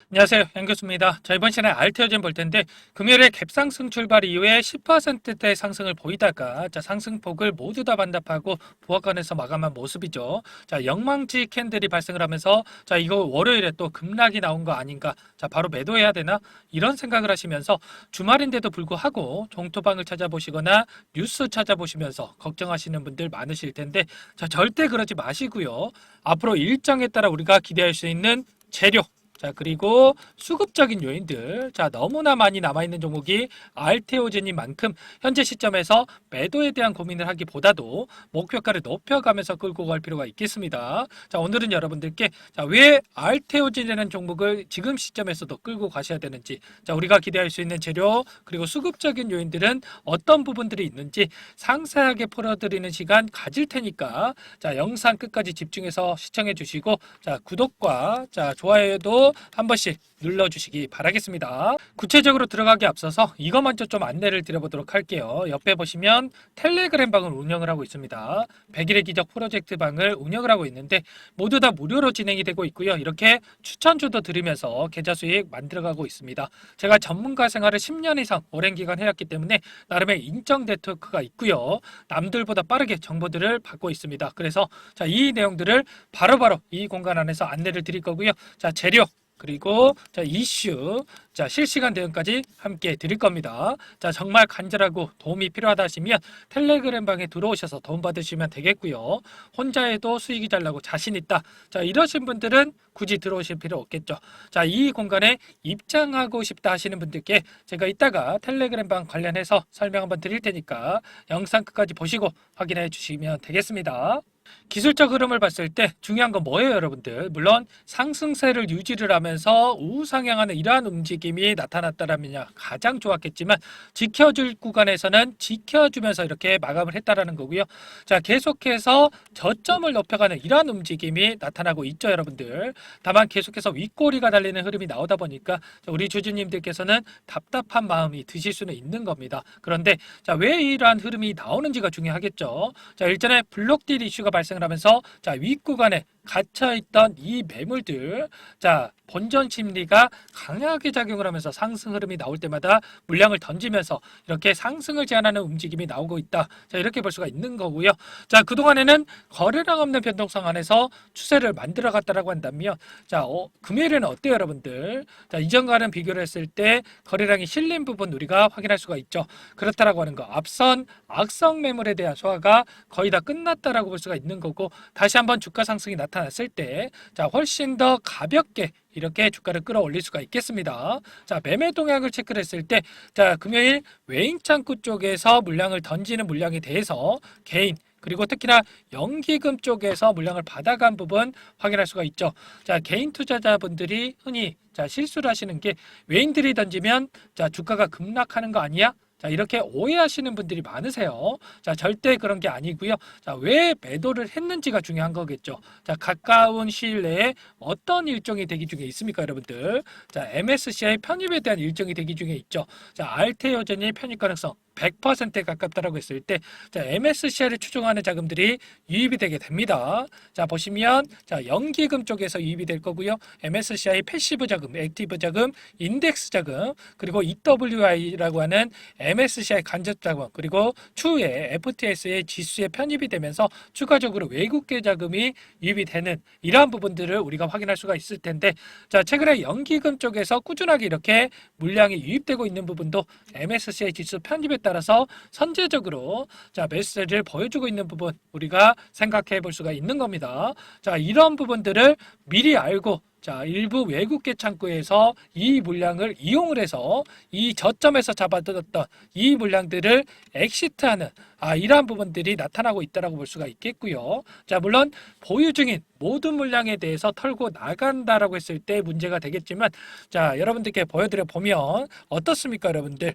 안녕하세요. 양교수입니다. 자, 이번 시간에 알테오젠 볼 텐데 금요일에 갭상승 출발 이후에 10%대 상승을 보이다가 상승폭을 모두 다 반납하고 부합권에서 마감한 모습이죠. 자, 영망치 캔들이 발생을 하면서 이거 월요일에 또 급락이 나온 거 아닌가? 바로 매도해야 되나? 이런 생각을 하시면서 주말인데도 불구하고 종토방을 찾아보시거나 뉴스 찾아보시면서 걱정하시는 분들 많으실 텐데 절대 그러지 마시고요. 앞으로 일정에 따라 우리가 기대할 수 있는 재료 그리고 수급적인 요인들. 너무나 많이 남아있는 종목이 알테오젠인 만큼 현재 시점에서 매도에 대한 고민을 하기보다도 목표가를 높여가면서 끌고 갈 필요가 있겠습니다. 오늘은 여러분들께 왜 알테오젠이라는 종목을 지금 시점에서도 끌고 가셔야 되는지, 우리가 기대할 수 있는 재료, 그리고 수급적인 요인들은 어떤 부분들이 있는지 상세하게 풀어드리는 시간 가질 테니까 영상 끝까지 집중해서 시청해 주시고 구독과 좋아요도 한 번씩 눌러주시기 바라겠습니다. 구체적으로 들어가기 앞서서 이거 먼저 좀 안내를 드려보도록 할게요. 옆에 보시면 텔레그램 방을 운영을 하고 있습니다. 100일의 기적 프로젝트 방을 운영을 하고 있는데 모두 다 무료로 진행이 되고 있고요. 이렇게 추천주도 들으면서 계좌 수익 만들어가고 있습니다. 제가 전문가 생활을 10년 이상 오랜 기간 해왔기 때문에 나름의 인정 네트워크가 있고요. 남들보다 빠르게 정보들을 받고 있습니다. 그래서 이 내용들을 바로바로 이 공간 안에서 안내를 드릴 거고요. 재료 그리고 이슈 실시간 대응까지 함께 드릴 겁니다. 정말 간절하고 도움이 필요하다 하시면 텔레그램 방에 들어오셔서 도움 받으시면 되겠고요. 혼자 해도 수익이 잘 나고 자신 있다. 이러신 분들은 굳이 들어오실 필요 없겠죠. 이 공간에 입장하고 싶다 하시는 분들께 제가 이따가 텔레그램 방 관련해서 설명 한번 드릴 테니까 영상 끝까지 보시고 확인해 주시면 되겠습니다. 기술적 흐름을 봤을 때 중요한 건 뭐예요, 여러분들? 물론 상승세를 유지를 하면서 우상향하는 이러한 움직임이 나타났다라면 가장 좋았겠지만 지켜줄 구간에서는 지켜주면서 이렇게 마감을 했다라는 거고요. 계속해서 저점을 높여가는 이러한 움직임이 나타나고 있죠, 여러분들. 다만 계속해서 윗꼬리가 달리는 흐름이 나오다 보니까 우리 주주님들께서는 답답한 마음이 드실 수는 있는 겁니다. 그런데 왜 이러한 흐름이 나오는지가 중요하겠죠. 일전에 블록딜 이슈가 발생을 하면서 윗구간에 갇혀있던 이 매물들 본전 심리가 강하게 작용을 하면서 상승 흐름이 나올 때마다 물량을 던지면서 이렇게 상승을 제한하는 움직임이 나오고 있다. 이렇게 볼 수가 있는 거고요. 그동안에는 거래량 없는 변동성 안에서 추세를 만들어 갔다라고 한다면 금요일에는 어때요, 여러분들? 이전과는 비교를 했을 때 거래량이 실린 부분 우리가 확인할 수가 있죠. 그렇다라고 하는 거. 앞선 악성 매물에 대한 소화가 거의 다 끝났다라고 볼 수가 있는 거고, 다시 한번 주가 상승이 나타났을 때 훨씬 더 가볍게 이렇게 주가를 끌어올릴 수가 있겠습니다. 매매 동향을 체크를 했을 때 금요일 외인 창구 쪽에서 물량을 던지는 물량에 대해서 개인 그리고 특히나 연기금 쪽에서 물량을 받아간 부분 확인할 수가 있죠. 개인 투자자분들이 흔히 실수를 하시는 게 외인들이 던지면 주가가 급락하는 거 아니야? 이렇게 오해하시는 분들이 많으세요. 절대 그런 게 아니고요. 왜 매도를 했는지가 중요한 거겠죠. 가까운 시일 내에 어떤 일정이 대기 중에 있습니까, 여러분들? MSCI 편입에 대한 일정이 대기 중에 있죠. 알테오젠이 편입 가능성 100%에 가깝다라고 했을 때 MSCI를 추종하는 자금들이 유입이 되게 됩니다. 보시면 연기금 쪽에서 유입이 될 거고요. MSCI 패시브 자금, 액티브 자금, 인덱스 자금, 그리고 EWI라고 하는 MSCI 간접 자금, 그리고 추후에 FTS의 지수에 편입이 되면서 추가적으로 외국계 자금이 유입이 되는 이러한 부분들을 우리가 확인할 수가 있을 텐데 최근에 연기금 쪽에서 꾸준하게 이렇게 물량이 유입되고 있는 부분도 MSCI 지수 편입에 따라서 선제적으로 매수세를 보여주고 있는 부분 우리가 생각해 볼 수가 있는 겁니다. 이런 부분들을 미리 알고 일부 외국계 창구에서 이 물량을 이용을 해서 이 저점에서 잡아들었던 이 물량들을 엑시트하는 이러한 부분들이 나타나고 있다고 볼 수가 있겠고요. 물론 보유 중인 모든 물량에 대해서 털고 나간다라고 했을 때 문제가 되겠지만 여러분들께 보여드려 보면 어떻습니까, 여러분들?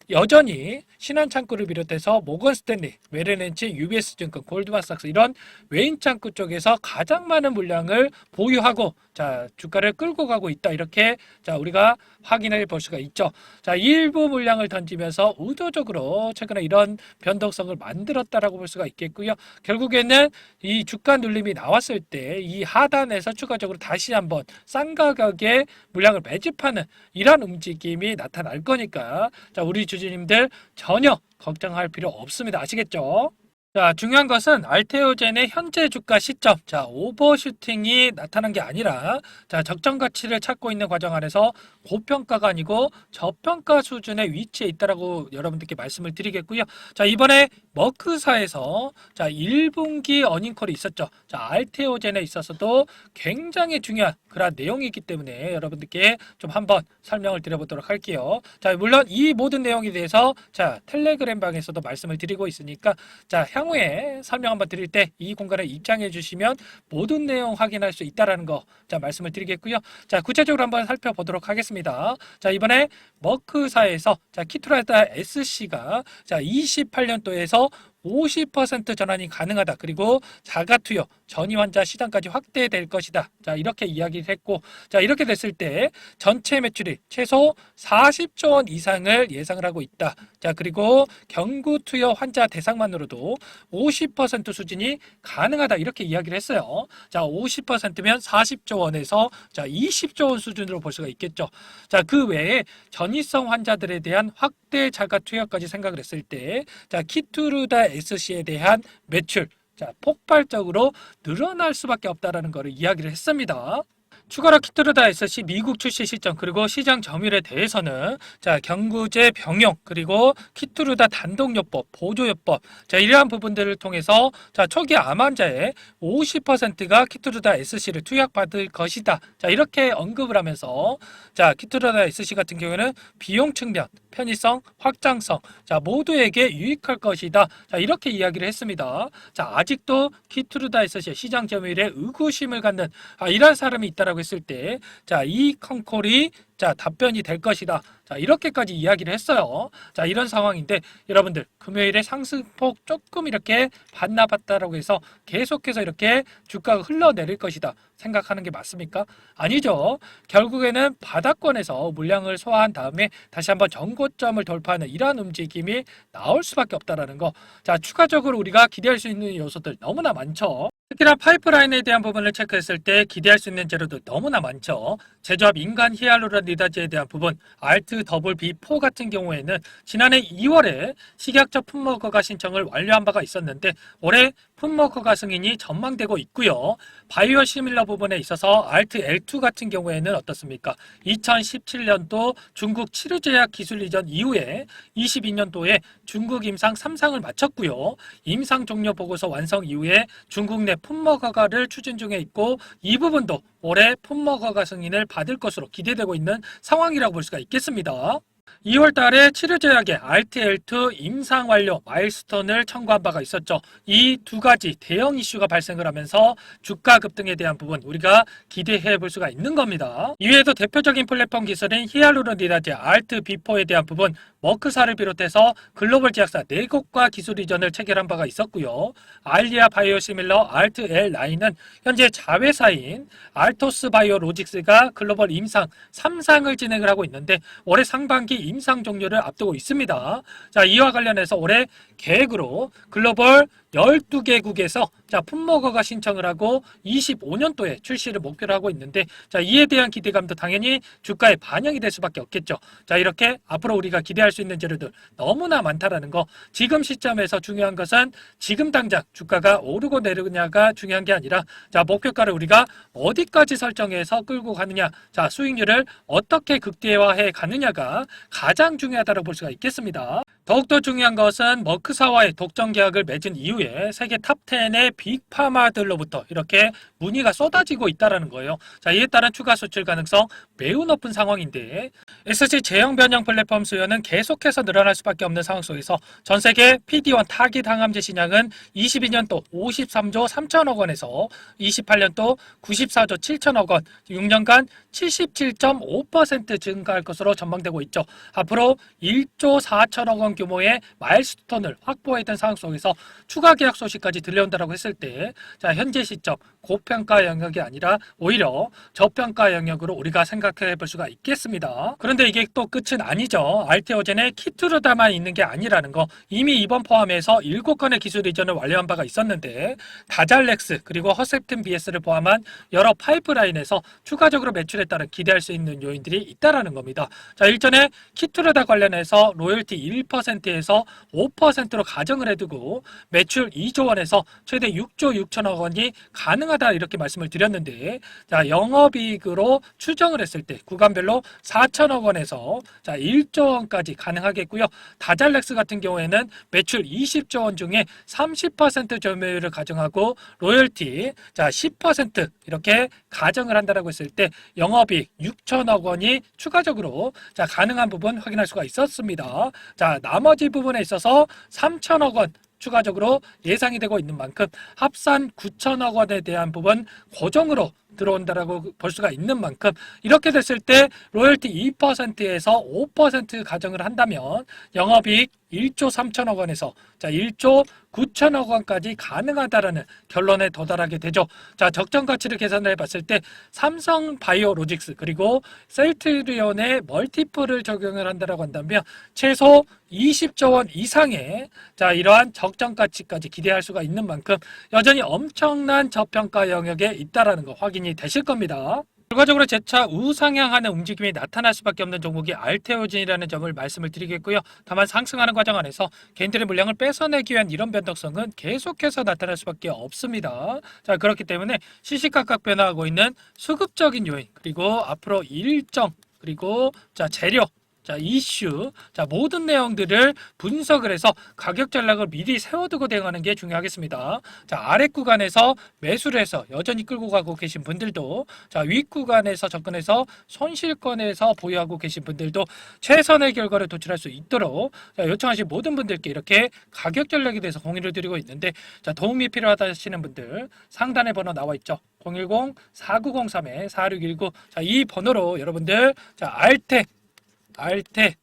여전히 신한창구를 비롯해서 모건스탠리, 메릴린치, UBS증권, 골드만삭스 이런 외인창구 쪽에서 가장 많은 물량을 보유하고 자 주가를 끌고 가고 있다 이렇게 자 우리가 확인해 볼 수가 있죠. 자 일부 물량을 던지면서 의도적으로 최근에 이런 변동성을 만들었다라고 볼 수가 있겠고요. 결국에는 이 주가 눌림이 나왔을 때 이 하단에서 추가적으로 다시 한번 싼 가격에 물량을 매집하는 이런 움직임이 나타날 거니까 자 우리 주주님들 전혀 걱정할 필요 없습니다. 아시겠죠? 자, 중요한 것은 알테오젠의 현재 주가 시점, 자, 오버슈팅이 나타난 게 아니라, 자, 적정 가치를 찾고 있는 과정 안에서 고평가가 아니고 저평가 수준의 위치에 있다라고 여러분들께 말씀을 드리겠고요. 자, 이번에 머크사에서 자, 1분기 어닝콜이 있었죠. 자, 알테오젠에 있어서도 굉장히 중요한 그런 내용이기 때문에 여러분들께 좀 한번 설명을 드려보도록 할게요. 자, 물론 이 모든 내용에 대해서 자, 텔레그램 방에서도 말씀을 드리고 있으니까 자, 향후에 설명 한번 드릴 때 이 공간에 입장해 주시면 모든 내용 확인할 수 있다라는 거 자, 말씀을 드리겠고요. 자, 구체적으로 한번 살펴보도록 하겠습니다. 자, 이번에 머크사에서 자, 키트라다 SC가 자, 28년도에서 50% 전환이 가능하다. 그리고 자가투여, 전이 환자 시장까지 확대될 것이다. 자, 이렇게 이야기를 했고, 자, 이렇게 됐을 때 전체 매출이 최소 40조 원 이상을 예상을 하고 있다. 자, 그리고 경구투여 환자 대상만으로도 50% 수준이 가능하다. 이렇게 이야기를 했어요. 자, 50%면 40조 원에서 자, 20조 원 수준으로 볼 수가 있겠죠. 자, 그 외에 전이성 환자들에 대한 확대 자가투여까지 생각을 했을 때, 자, 키투르다 SC에 대한 매출 자 폭발적으로 늘어날 수밖에 없다라는 것을 이야기를 했습니다. 추가로 키트루다 SC 미국 출시 시점 그리고 시장 점유율에 대해서는 자 경구제 병용 그리고 키트루다 단독요법 보조요법 자 이러한 부분들을 통해서 자 초기 암 환자의 50%가 키트루다 SC를 투약받을 것이다. 자 이렇게 언급을 하면서 자 키트루다 SC 같은 경우에는 비용 측면, 편의성, 확장성 자 모두에게 유익할 것이다. 자 이렇게 이야기를 했습니다. 자 아직도 키트루다 SC 시장 점유율에 의구심을 갖는 이런 사람이 있다라고 했을 때, 자, 이 컨콜이 자, 답변이 될 것이다. 자, 이렇게까지 이야기를 했어요. 자, 이런 상황인데 여러분들 금요일에 상승폭 조금 이렇게 반납했다라고 해서 계속해서 이렇게 주가가 흘러내릴 것이다. 생각하는 게 맞습니까? 아니죠. 결국에는 바닥권에서 물량을 소화한 다음에 다시 한번 전고점을 돌파하는 이러한 움직임이 나올 수밖에 없다라는 거. 자, 추가적으로 우리가 기대할 수 있는 요소들 너무나 많죠. 특히나 파이프라인에 대한 부분을 체크했을 때 기대할 수 있는 재료도 너무나 많죠. 제조업 인간 히알루론 리다지에 대한 부분 알트 더블 B4 같은 경우에는 지난해 2월에 식약처 풋먹어가 신청을 완료한 바가 있었는데 올해 풋먹어가 승인이 전망되고 있고요. 바이오 시밀러 부분에 있어서 알트 L2 같은 경우에는 어떻습니까? 2017년도 중국 치르제약 기술 이전 이후에 22년도에 중국 임상 3상을 마쳤고요. 임상 종료 보고서 완성 이후에 중국 내 풋먹어가를 추진 중에 있고 이 부분도 올해 풋먹어가 승인을 받을 것으로 기대되고 있는 상황이라고 볼 수가 있겠습니다. 2월 달에 치료제약의 RTL2 임상 완료 마일스톤을 청구한 바가 있었죠. 이 두 가지 대형 이슈가 발생을 하면서 주가 급등에 대한 부분 우리가 기대해 볼 수가 있는 겁니다. 이외에도 대표적인 플랫폼 기술인 히알루론 리다제 RT-B4에 대한 부분 머크사를 비롯해서 글로벌 제약사 4곳과 기술 이전을 체결한 바가 있었고요. 알리아 바이오시밀러 RT-L9은 현재 자회사인 알토스 바이오로직스가 글로벌 임상 3상을 진행을 하고 있는데 올해 상반기 임상 종료를 앞두고 있습니다. 자, 이와 관련해서 올해 계획으로 글로벌 12개국에서 자, 풋먹어가 신청을 하고 25년도에 출시를 목표로 하고 있는데 자, 이에 대한 기대감도 당연히 주가에 반영이 될 수밖에 없겠죠. 자, 이렇게 앞으로 우리가 기대할 수 있는 재료들 너무나 많다라는 거. 지금 시점에서 중요한 것은 지금 당장 주가가 오르고 내리느냐가 중요한 게 아니라 자, 목표가를 우리가 어디까지 설정해서 끌고 가느냐. 자, 수익률을 어떻게 극대화해 가느냐가 가장 중요하다고 볼 수가 있겠습니다. 더욱더 중요한 것은 머크사와의 독점 계약을 맺은 이후에 세계 탑10의 빅파마들로부터 이렇게 문의가 쏟아지고 있다는 거예요. 자, 이에 따른 추가 수출 가능성 매우 높은 상황인데 SC 제형 변형 플랫폼 수요는 계속해서 늘어날 수밖에 없는 상황 속에서 전 세계 PD1 타깃 항암제 신약은 22년도 53조 3천억 원에서 28년도 94조 7천억 원, 6년간 77.5% 증가할 것으로 전망되고 있죠. 앞으로 1조 4천억 원 규모의 마일스톤을 확보해야 되는 상황 속에서 추가 계약 소식까지 들려온다고 했을 때, 자, 현재 시점 고평가 영역이 아니라 오히려 저평가 영역으로 우리가 생각해 볼 수가 있겠습니다. 그런데 이게 또 끝은 아니죠. 알테오젠의 키투르다만 있는 게 아니라는 거. 이미 이번 포함해서 7건의 기술 이전을 완료한 바가 있었는데 다잘렉스 그리고 허셉튼 BS를 포함한 여러 파이프라인에서 추가적으로 매출에 따른 기대할 수 있는 요인들이 있다라는 겁니다. 자, 일전에 키투르다 관련해서 로열티 1%에서 5%로 가정을 해두고 매출 2조 원에서 최대 6조 6천억 원이 가능하다 이렇게 말씀을 드렸는데, 자, 영업이익으로 추정을 했을 때 구간별로 4천억 원에서 자 1조 원까지 가능하겠고요. 다잘렉스 같은 경우에는 매출 20조 원 중에 30% 점유율을 가정하고 로열티 자 10% 이렇게 가정을 한다라고 했을 때 영업이익 6천억 원이 추가적으로 자 가능한 부분 확인할 수가 있었습니다. 자, 나머지 부분에 있어서 3천억 원 추가적으로 예상이 되고 있는 만큼 합산 9천억 원에 대한 부분 고정으로 들어온다라고 볼 수가 있는 만큼 이렇게 됐을 때 로열티 2%에서 5% 가정을 한다면 영업이익 1조 3천억 원에서 자 1조 9천억 원까지 가능하다라는 결론에 도달하게 되죠. 자, 적정 가치를 계산을 해봤을 때 삼성 바이오로직스 그리고 셀트리온의 멀티플을 적용을 한다라고 한다면 최소 20조 원 이상의 자 이러한 적정 가치까지 기대할 수가 있는 만큼 여전히 엄청난 저평가 영역에 있다라는 거 확인이 되실 겁니다. 결과적으로 재차 우상향하는 움직임이 나타날 수밖에 없는 종목이 알테오진이라는 점을 말씀을 드리겠고요. 다만 상승하는 과정 안에서 개인들의 물량을 뺏어내기 위한 이런 변동성은 계속해서 나타날 수밖에 없습니다. 자, 그렇기 때문에 시시각각 변화하고 있는 수급적인 요인 그리고 앞으로 일정 그리고 자 재료 자, 이슈, 자, 모든 내용들을 분석을 해서 가격 전략을 미리 세워두고 대응하는 게 중요하겠습니다. 자, 아래 구간에서 매수를 해서 여전히 끌고 가고 계신 분들도, 자, 윗 구간에서 접근해서 손실권에서 보유하고 계신 분들도 최선의 결과를 도출할 수 있도록 자, 요청하신 모든 분들께 이렇게 가격 전략에 대해서 공유를 드리고 있는데, 자, 도움이 필요하다 하시는 분들 상단에 번호 나와 있죠. 010-4903-4619. 자, 이 번호로 여러분들, 자, 알테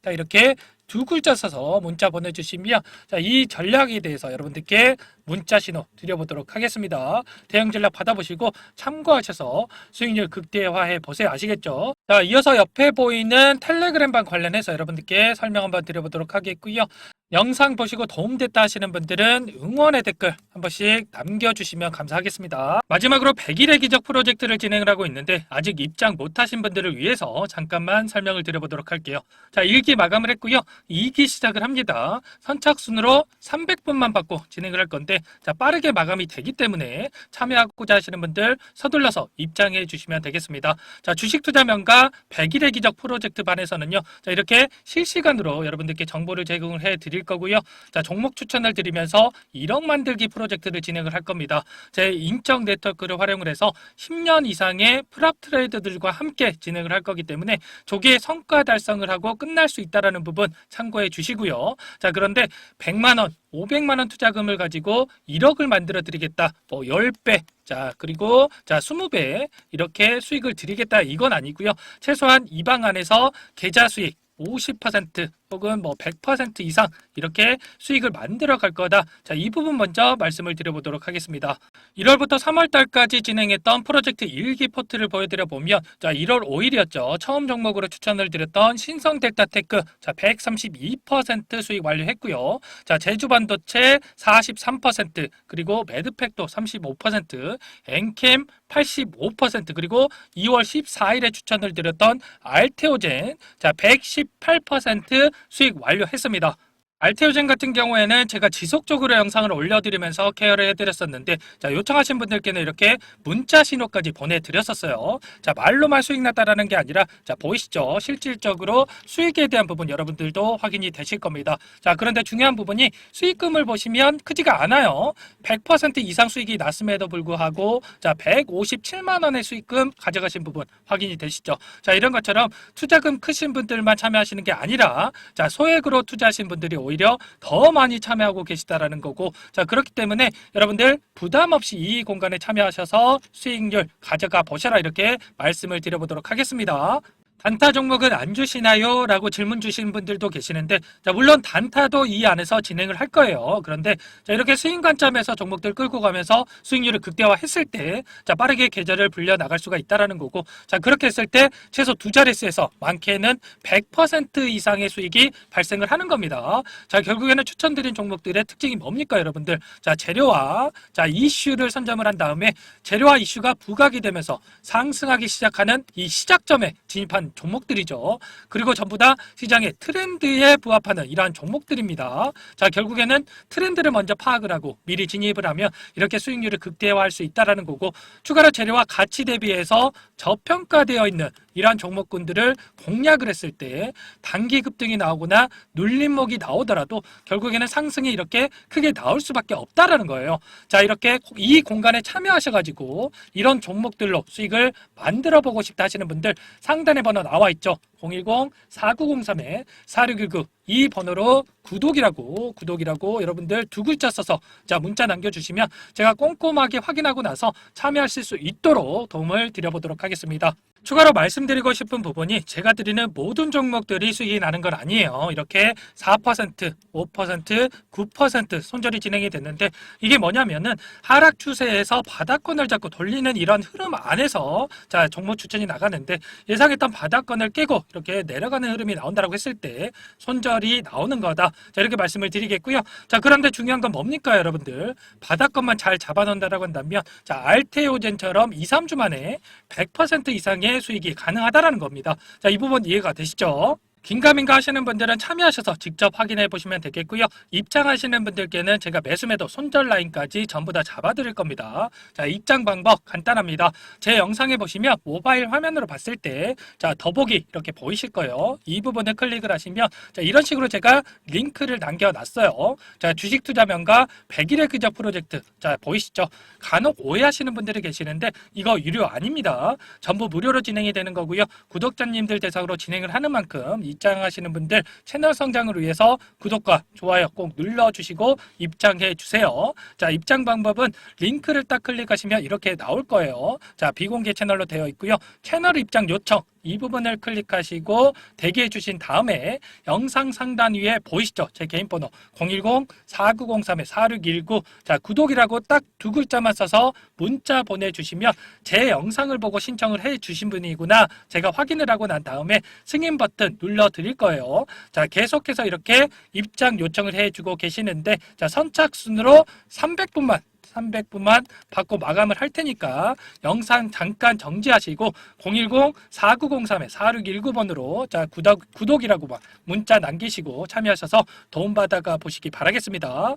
딱 이렇게 두 글자 써서 문자 보내주시면 자, 이 전략에 대해서 여러분들께 문자 신호 드려보도록 하겠습니다. 대응 전략 받아보시고 참고하셔서 수익률 극대화해 보세요. 아시겠죠? 자, 이어서 옆에 보이는 텔레그램방 관련해서 여러분들께 설명 한번 드려보도록 하겠고요. 영상 보시고 도움됐다 하시는 분들은 응원의 댓글 한 번씩 남겨주시면 감사하겠습니다. 마지막으로 100일의 기적 프로젝트를 진행을 하고 있는데 아직 입장 못하신 분들을 위해서 잠깐만 설명을 드려보도록 할게요. 자, 1기 마감을 했고요. 2기 시작을 합니다. 선착순으로 300분만 받고 진행을 할 건데 자, 빠르게 마감이 되기 때문에 참여하고자 하시는 분들 서둘러서 입장해 주시면 되겠습니다. 자, 주식투자명가 100일의 기적 프로젝트 반에서는요. 자, 이렇게 실시간으로 여러분들께 정보를 제공을 해 드릴 거고요. 자, 종목 추천을 드리면서 1억 만들기 프로젝트를 진행을 할 겁니다. 제 인적 네트워크를 활용을 해서 10년 이상의 프랍 트레이더들과 함께 진행을 할 거기 때문에 조기에 성과 달성을 하고 끝날 수 있다는 부분 참고해 주시고요. 자, 그런데 100만 원 500만 원 투자금을 가지고 1억을 만들어 드리겠다. 뭐 10배 자, 그리고 자 20배 이렇게 수익을 드리겠다. 이건 아니고요. 최소한 이 방 안에서 계좌 수익 50% 혹은 뭐 100% 이상 이렇게 수익을 만들어 갈 거다. 자, 이 부분 먼저 말씀을 드려보도록 하겠습니다. 1월부터 3월 달까지 진행했던 프로젝트 1기 포트를 보여드려 보면 자, 1월 5일이었죠. 처음 종목으로 추천을 드렸던 신성 델타테크 자, 132% 수익 완료했고요. 자, 제주 반도체 43% 그리고 매드팩도 35% 엔캠 85% 그리고 2월 14일에 추천을 드렸던 알테오젠 자, 118% 수익 완료했습니다. 알테오젠 같은 경우에는 제가 지속적으로 영상을 올려드리면서 케어를 해드렸었는데, 자, 요청하신 분들께는 이렇게 문자 신호까지 보내드렸었어요. 자, 말로만 수익 났다라는 게 아니라, 자, 보이시죠? 실질적으로 수익에 대한 부분 여러분들도 확인이 되실 겁니다. 자, 그런데 중요한 부분이 수익금을 보시면 크지가 않아요. 100% 이상 수익이 났음에도 불구하고, 자, 157만 원의 수익금 가져가신 부분 확인이 되시죠? 자, 이런 것처럼 투자금 크신 분들만 참여하시는 게 아니라, 자, 소액으로 투자하신 분들이 오히려 더 많이 참여하고 계시다라는 거고, 자, 그렇기 때문에 여러분들 부담 없이 이 공간에 참여하셔서 수익률 가져가 보셔라, 이렇게 말씀을 드려보도록 하겠습니다. 단타 종목은 안 주시나요? 라고 질문 주시는 분들도 계시는데, 자, 물론 단타도 이 안에서 진행을 할 거예요. 그런데 자, 이렇게 수익 관점에서 종목들 끌고 가면서 수익률을 극대화했을 때, 자, 빠르게 계좌를 불려 나갈 수가 있다라는 거고, 자, 그렇게 했을 때 최소 두 자릿수에서 많게는 100% 이상의 수익이 발생을 하는 겁니다. 자, 결국에는 추천드린 종목들의 특징이 뭡니까, 여러분들? 자, 재료와, 자, 이슈를 선점을 한 다음에 재료와 이슈가 부각이 되면서 상승하기 시작하는 이 시작점에 진입한 종목들이죠. 그리고 전부 다 시장의 트렌드에 부합하는 이러한 종목들입니다. 자, 결국에는 트렌드를 먼저 파악을 하고 미리 진입을 하면 이렇게 수익률을 극대화할 수 있다라는 거고, 추가로 재료와 가치 대비해서 저평가되어 있는 이러한 종목군들을 공략을 했을 때 단기 급등이 나오거나 눌림목이 나오더라도 결국에는 상승이 이렇게 크게 나올 수밖에 없다라는 거예요. 자, 이렇게 이 공간에 참여하셔가지고 이런 종목들로 수익을 만들어 보고 싶다 하시는 분들, 상단에 번호 나와 있죠. 010-4903-4619 이 번호로 구독이라고 여러분들 두 글자 써서, 자, 문자 남겨주시면 제가 꼼꼼하게 확인하고 나서 참여하실 수 있도록 도움을 드려보도록 하겠습니다. 추가로 말씀드리고 싶은 부분이, 제가 드리는 모든 종목들이 수익이 나는 건 아니에요. 이렇게 4%, 5%, 9% 손절이 진행이 됐는데, 이게 뭐냐면은 하락 추세에서 바닥권을 잡고 돌리는 이런 흐름 안에서, 자, 종목 추천이 나가는데, 예상했던 바닥권을 깨고 이렇게 내려가는 흐름이 나온다라고 했을 때 손절이 나오는 거다. 자, 이렇게 말씀을 드리겠고요. 자, 그런데 중요한 건 뭡니까, 여러분들? 바닥권만 잘 잡아놓는다라고 한다면, 자, 알테오젠처럼 2, 3주 만에 100% 이상의 수익이 가능하다라는 겁니다. 자, 이 부분 이해가 되시죠? 긴가민가 하시는 분들은 참여하셔서 직접 확인해 보시면 되겠고요. 입장하시는 분들께는 제가 매수매도 손절 라인까지 전부 다 잡아드릴 겁니다. 자, 입장 방법 간단합니다. 제 영상에 보시면 모바일 화면으로 봤을 때, 자, 더보기 이렇게 보이실 거예요. 이 부분을 클릭을 하시면, 자, 이런 식으로 제가 링크를 남겨놨어요. 자, 주식 투자 명가 100일의 그저 프로젝트. 자, 보이시죠? 간혹 오해하시는 분들이 계시는데 이거 유료 아닙니다. 전부 무료로 진행이 되는 거고요. 구독자님들 대상으로 진행을 하는 만큼 입장하시는 분들 채널 성장을 위해서 구독과 좋아요 꼭 눌러주시고 입장해 주세요. 자, 입장 방법은 링크를 딱 클릭하시면 이렇게 나올 거예요. 자, 비공개 채널로 되어 있고요. 채널 입장 요청 이 부분을 클릭하시고 대기해 주신 다음에 영상 상단 위에 보이시죠? 제 개인 번호 010-4903-4619 자, 구독이라고 딱 두 글자만 써서 문자 보내주시면 제 영상을 보고 신청을 해 주신 분이구나 제가 확인을 하고 난 다음에 승인 버튼 눌러 드릴 거예요. 자, 계속해서 이렇게 입장 요청을 해주고 계시는데, 자, 선착순으로 300분만 받고 마감을 할 테니까 영상 잠깐 정지하시고 010-4903-4619번으로 자, 구독이라고 막 문자 남기시고 참여하셔서 도움받아가 보시기 바라겠습니다.